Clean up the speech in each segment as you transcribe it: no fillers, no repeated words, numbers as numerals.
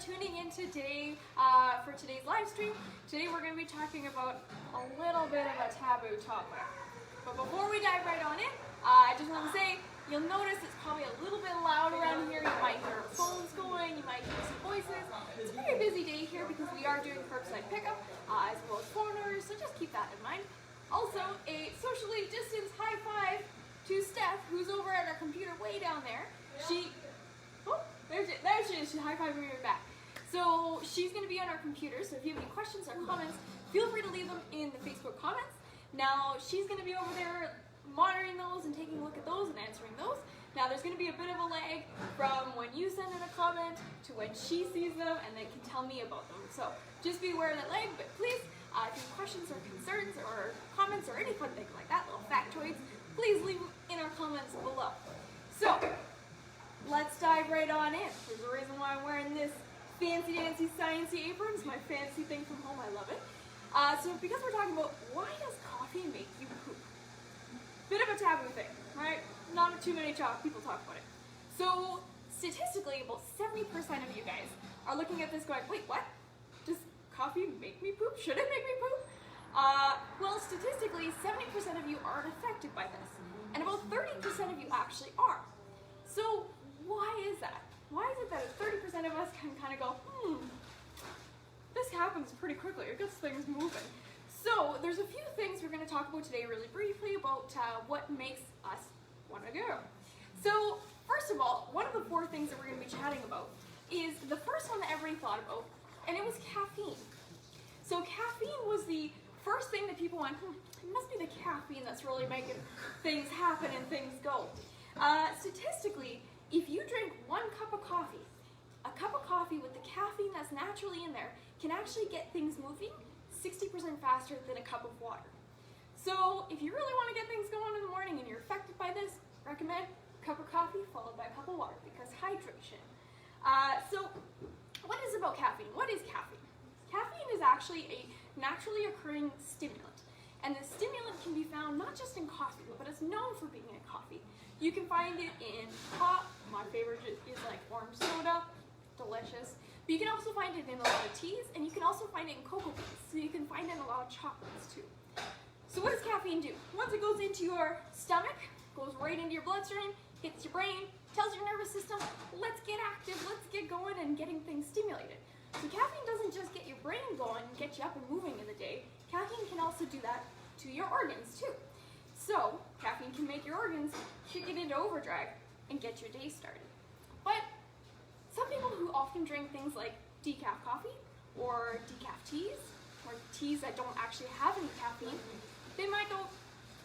tuning in today for today's live stream. Today we're going to be talking about a little bit of a taboo topic. But before we dive right on in, I just want to say, you'll notice it's probably a little bit loud around here. You might hear phones going, you might hear some voices. It's a very busy day here because we are doing curbside pickup as well as phone orders, so just keep that in mind. Also, a socially distanced high five to Steph, who's over at our computer way down there. There she is, she's high-fiving me back. So she's going to be on our computer, so if you have any questions or comments, feel free to leave them in the Facebook comments. Now, she's going to be over there monitoring those and taking a look at those and answering those. Now, there's going to be a bit of a lag from when you send in a comment to when she sees them and then can tell me about them. So just be aware of that lag, but please, if you have questions or concerns or comments or any fun thing like that, little factoids, please leave them in our comments below. So, let's dive right on in. There's a reason why I'm wearing this fancy dancy sciencey apron. It's my fancy thing from home, I love it. So because we're talking about why does coffee make you poop? Bit of a taboo thing, right? Not too many people talk about it. So statistically, about 70% of you guys are looking at this going, wait, what? Does coffee make me poop? Should it make me poop? Well, statistically, 70% of you aren't affected by this. And about 30% of you actually are. So why is that? Why is it that 30% of us can kind of go, this happens pretty quickly, it gets things moving. So there's a few things we're going to talk about today really briefly about what makes us want to go. So first of all, one of the 4 things that we're going to be chatting about is the first one that everybody thought about, and it was caffeine. So caffeine was the first thing that people went, it must be the caffeine that's really making things happen and things go. Statistically, if you drink 1 cup of coffee, a cup of coffee with the caffeine that's naturally in there can actually get things moving 60% faster than a cup of water. So if you really want to get things going in the morning and you're affected by this, recommend a cup of coffee followed by a cup of water because hydration. So what is about caffeine? What is caffeine? Caffeine is actually a naturally occurring stimulant. And the stimulant can be found not just in coffee, but it's known for being in coffee. You can find it in pop. My favorite is like orange soda, delicious. But you can also find it in a lot of teas, and you can also find it in cocoa beans. So you can find it in a lot of chocolates too. So what does caffeine do? Once it goes into your stomach, goes right into your bloodstream, hits your brain, tells your nervous system, let's get active, let's get going and getting things stimulated. So caffeine doesn't just get your brain going and get you up and moving in the day. Caffeine can also do that to your organs too. So caffeine can make your organs kick it into overdrive and get your day started. But some people who often drink things like decaf coffee or decaf teas or teas that don't actually have any caffeine, they might go,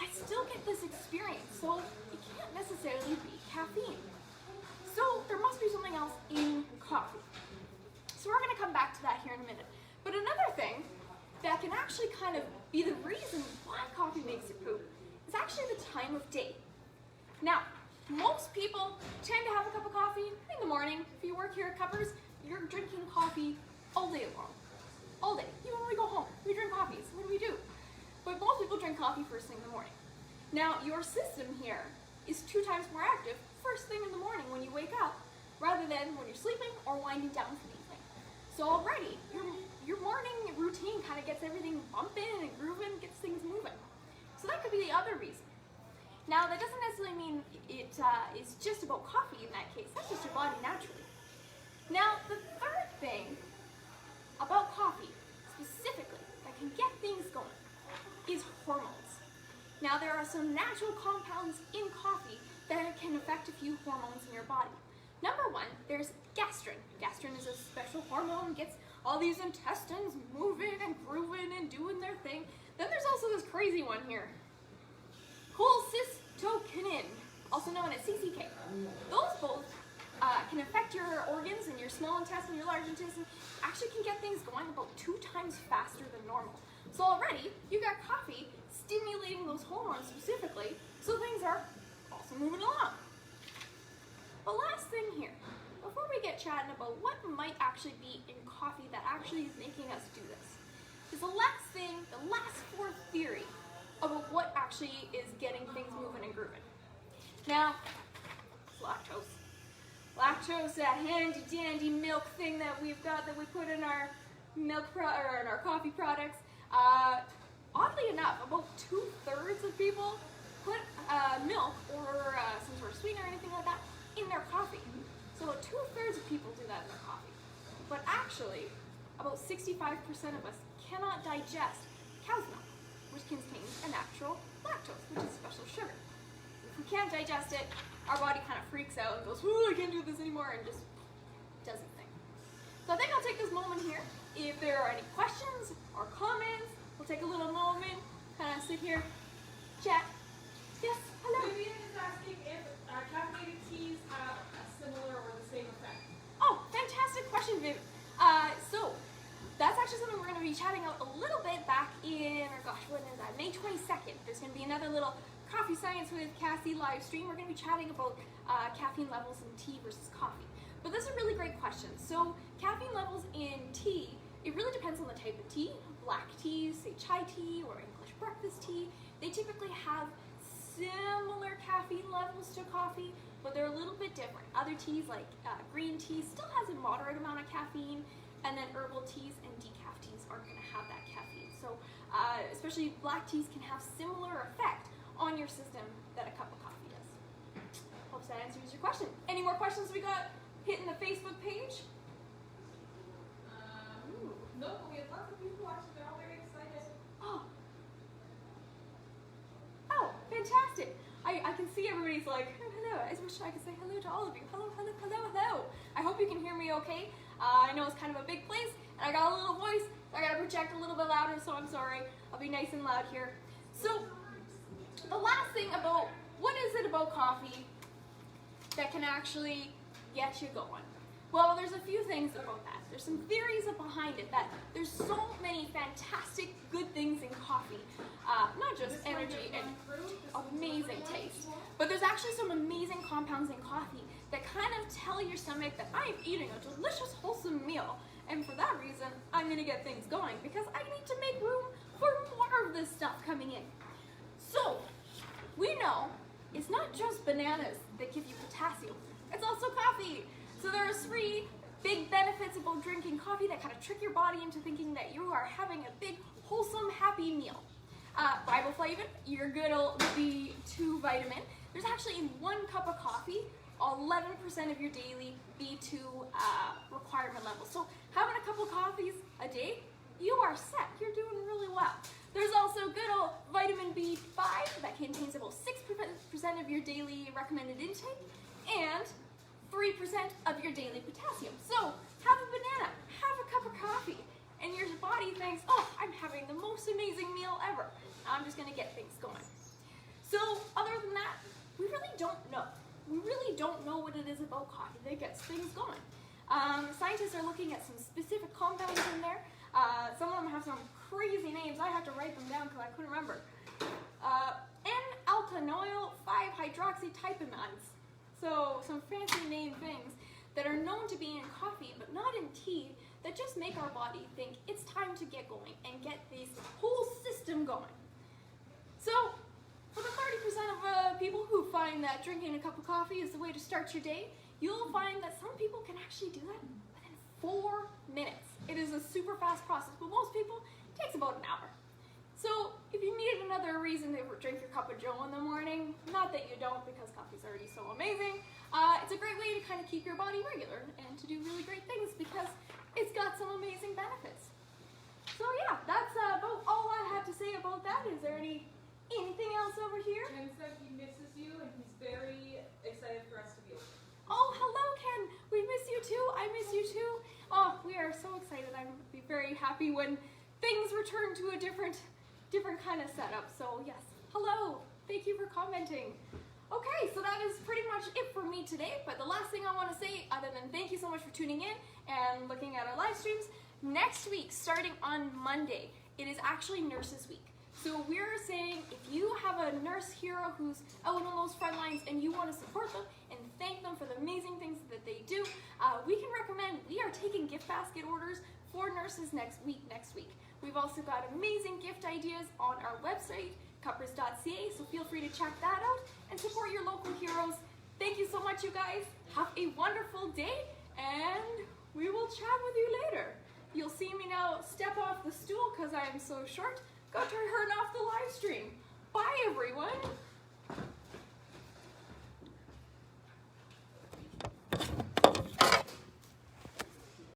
I still get this experience, so it can't necessarily be caffeine. So there must be something else in coffee. So we're going to come back to that here in a minute. But another thing that can actually kind of be the reason why coffee makes you poop is actually the time of day. Now, most people tend to have a cup of coffee in the morning. If you work here at Cuppers, you're drinking coffee all day long. All day. Even when we go home, we drink coffees. What do? But most people drink coffee first thing in the morning. Now, your system here is 2 times more active first thing in the morning when you wake up, rather than when you're sleeping or winding down for the evening. So already, your morning routine kind of gets everything bumping and grooving, gets things moving. So that could be the other reason. Now, that doesn't necessarily mean it is just about coffee in that case. That's just your body naturally. Now, the third thing about coffee, specifically, that can get things going, is hormones. Now, there are some natural compounds in coffee that can affect a few hormones in your body. Number 1, there's gastrin. Gastrin is a special hormone, gets all these intestines moving and grooving and doing their thing. Then there's also this crazy one here, cholecystokinin, also known as CCK. Those both can affect your organs and your small intestine, your large intestine, actually can get things going about 2 times faster than normal. So already, you got coffee stimulating those hormones specifically, so things are also moving along. The last thing here, before we get chatting about what might actually be in coffee that actually is making us do this, is the last thing, the last 4th theory about what actually is getting things moving and grooving. Now, it's lactose. lactose, that handy dandy milk thing that we've got that we put in our milk or in our coffee products. Oddly enough, about 2/3 of people put milk or some sort of sweetener or anything like that in their coffee. So about 2/3 of people do that in their coffee. But actually, about 65% of us cannot digest cow's milk, which contains a natural lactose, which is special sugar. If we can't digest it, our body kind of freaks out and goes, "Ooh, I can't do this anymore," and just does its thing. So I think I'll take this moment here. If there are any questions or comments, we'll take a little moment, kind of sit here, chat. Yes, hello. Vivian is asking if caffeinated teas have a similar or the same effect. Oh, fantastic question, Viv. So that's actually something we're going to be chatting out a little bit back in, or gosh, when is that? May 22nd. There's going to be another little Coffee Science with Cassie live stream. We're going to be chatting about caffeine levels in tea versus coffee. But this is a really great question. So caffeine levels in tea, it really depends on the type of tea. Black teas, say chai tea or English breakfast tea, they typically have similar caffeine levels to coffee, but they're a little bit different. Other teas like green tea still has a moderate amount of caffeine, and then herbal teas and decaf teas aren't going to have that caffeine. So especially black teas can have similar effect on your system that a cup of coffee does. Hope that answers your question. Any more questions we got hitting the Facebook page? No, but we have lots of people watching. They're all very excited. Oh, fantastic. I can see everybody's like, hello. I wish I could say hello to all of you. Hello, hello, hello, hello. I hope you can hear me okay. I know it's kind of a big place, and I got a little voice. So I got to project a little bit louder, so I'm sorry. I'll be nice and loud here. So the last thing about, what is it about coffee that can actually get you going? Well, there's a few things about that. There's some theories behind it, that there's so many fantastic good things in coffee. Not just energy and amazing taste, but there's actually some amazing compounds in coffee that kind of tell your stomach that I'm eating a delicious, wholesome meal. And for that reason, I'm gonna get things going because I need to make room for more of this stuff coming in. So, we know it's not just bananas that give you potassium, it's also coffee. So there are 3 big benefits about drinking coffee that kind of trick your body into thinking that you are having a big, wholesome, happy meal. Riboflavin, your good old B2 vitamin. There's actually in 1 cup of coffee, 11% of your daily B2 requirement level. So having a couple coffees a day, you are set. You're doing really well. There's also good old vitamin B5 that contains about 6% of your daily recommended intake, and 3% of your daily potassium. So have a banana, have a cup of coffee, and your body thinks, oh, I'm having the most amazing meal ever. I'm just gonna get things going. So other than that, we really don't know. We really don't know what it is about coffee that gets things going. Scientists are looking at some specific compounds in there. Some of them have some crazy names. I have to write them down because I couldn't remember. N-alkanoyl 5-hydroxytypamides. So some fancy name things that are known to be in coffee but not in tea, that just make our body think it's time to get going and get this whole system going. So for the 30% of people who find that drinking a cup of coffee is the way to start your day, you'll find that some people can actually do that within 4 minutes. It is a super fast process, but most people, it takes about an hour. So if you need another reason to drink your cup of joe in the morning, not that you don't because coffee's already so amazing, it's a great way to kind of keep your body regular and to do really great things because it's got some amazing benefits. So yeah, that's about all I have to say about that. Is there anything else over here? Ken said he misses you and he's very excited for us to be over. Oh, hello Ken, we miss you too. I miss you too. Oh, we are so excited. I'm be very happy when things return to a different kind of setup. So yes, hello, thank you for commenting. Okay, so that is pretty much it for me today, but the last thing I want to say, other than thank you so much for tuning in and looking at our live streams, next week, starting on Monday, it is actually Nurses Week. So we're saying if you have a nurse hero who's out on those front lines and you want to support them and thank them for the amazing things that they do, we can recommend, we are taking gift basket orders for nurses next week. We've also got amazing gift ideas on our website, cuppers.ca, so feel free to check that out and support your local heroes. Thank you so much much, you guys. Have a wonderful day, and we will chat with you later. You'll see me now step off the stool because I am so short. Go turn off the live stream. Bye, everyone.